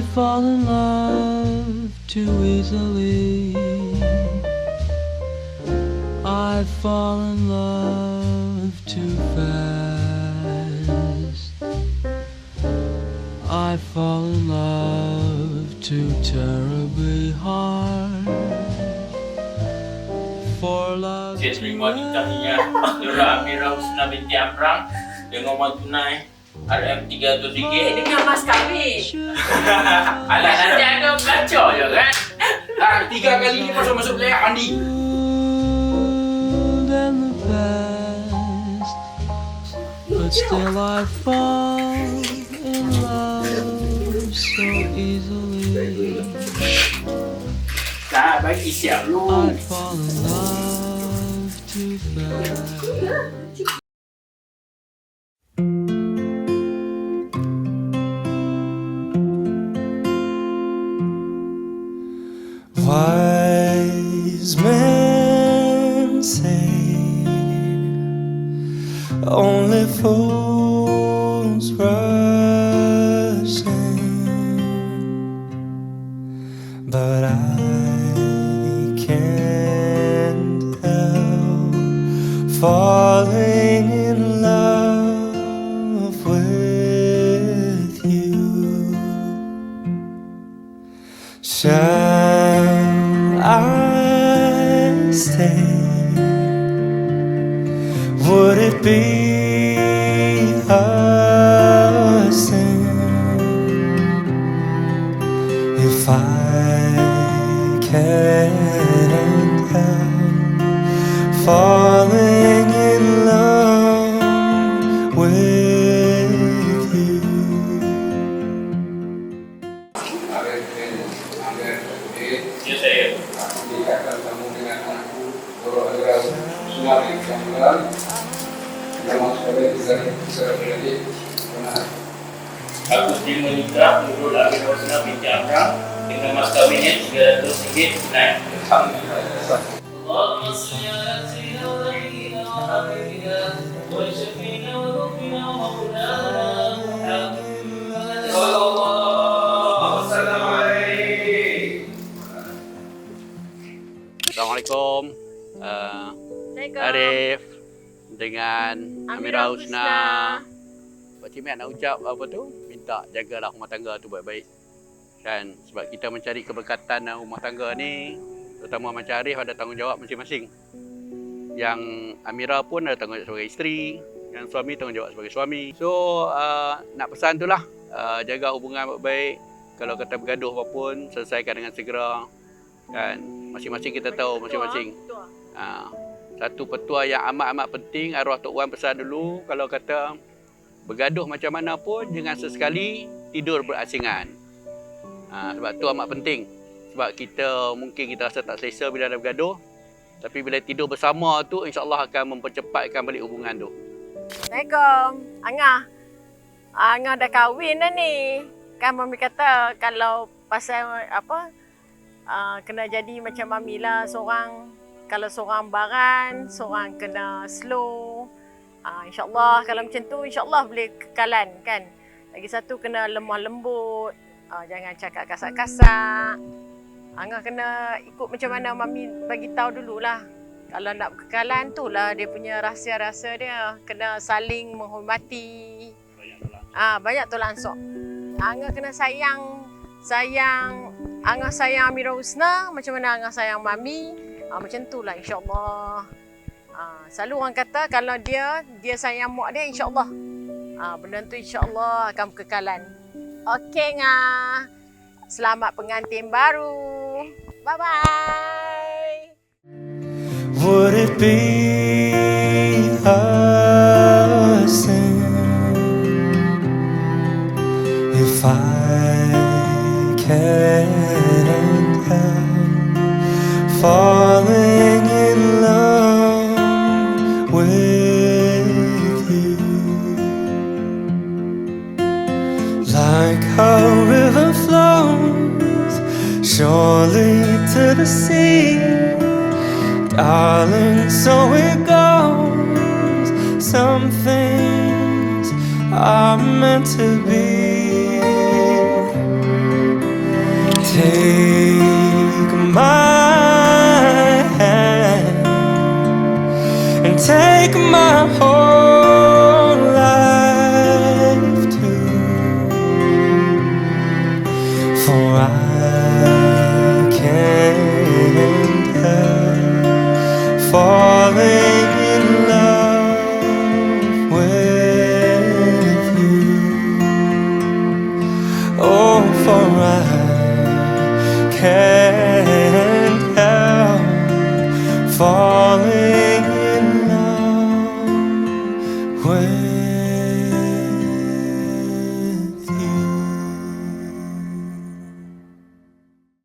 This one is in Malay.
I fall in love too easily. I fall in love too fast. I fall in love too terribly hard. For love. Saya terima nikahnya Dora Amira Husna binti Amrang dengan wang tunai RM300. Dengan mas kahwin. Alah, nanti ada belajar je kan. 3 kali ni masuk layak mandi. Than the past, but still I fall in love so easily. Tak, bagi siap lu. I fall in love too fast. Wise men say only fools rush in, but I can't help falling in love with you. Shall I stay? Would it be a sin if I can't help falling in love with you? Ya saya. Nikahkan kamu dengan anakku Dora Amira Husna binti Amrang dengan mas kahwin secara beradik. Aku terima nikah Dora Amira Husna binti Amrang dengan mas kahwinnya RM300 tunai. Allahumma salli ala sayyidina Muhammadin wa habibina wa syafiina wa rabbina wa maulana Muhammad sallallahu alaihi wasallam. Assalamualaikum. Arif dengan Amira Husna. Pak Cik Mat nak ucap apa tu? Minta jagalah rumah tangga tu baik-baik. Kan sebab kita mencari keberkatan dalam rumah tangga ni, terutama macam Arif ada tanggungjawab masing-masing. Yang Amira pun ada tanggungjawab sebagai isteri, yang suami tanggungjawab sebagai suami. So nak pesan tu lah, jaga hubungan baik-baik. Kalau kata bergaduh apapun, selesaikan dengan segera. Kan masing-masing kita tahu masing-masing. Satu petua yang amat-amat penting, arwah Tok Wan pesan dulu, kalau kata bergaduh macam mana pun jangan sesekali tidur berasingan. Sebab tu amat penting. Sebab kita mungkin kita rasa tak selesa bila ada bergaduh, tapi bila tidur bersama tu insya-Allah akan mempercepatkan balik hubungan tu. Assalamualaikum. Angah dah kahwin dah ni. Kan mami kata kalau pasal apa kena jadi macam mami lah, seorang kalau seorang baran, seorang kena slow. InsyaAllah kalau macam tu insyaAllah boleh kekalan kan. Lagi satu kena lemah lembut, jangan cakap kasar-kasar. Angah kena ikut macam mana mami bagi tahu dululah. Kalau nak kekekalan tu lah dia punya rahsia-rahsia dia. Kena saling menghormati. Banyak tolak ansur. Angah kena sayang Angah sayang Amira Husna macam mana Angah sayang mami. Macam tu lah insyaAllah. Selalu orang kata kalau dia sayang mak dia insyaAllah. Benda tu insyaAllah akan berkekalan. Okey Ngah. Selamat pengantin baru. Bye-bye. Would it be a sin if I can't help falling in love with you? Like a river flows surely to the sea, darling, so it goes. Some things are meant to be. Take my hand and take my heart.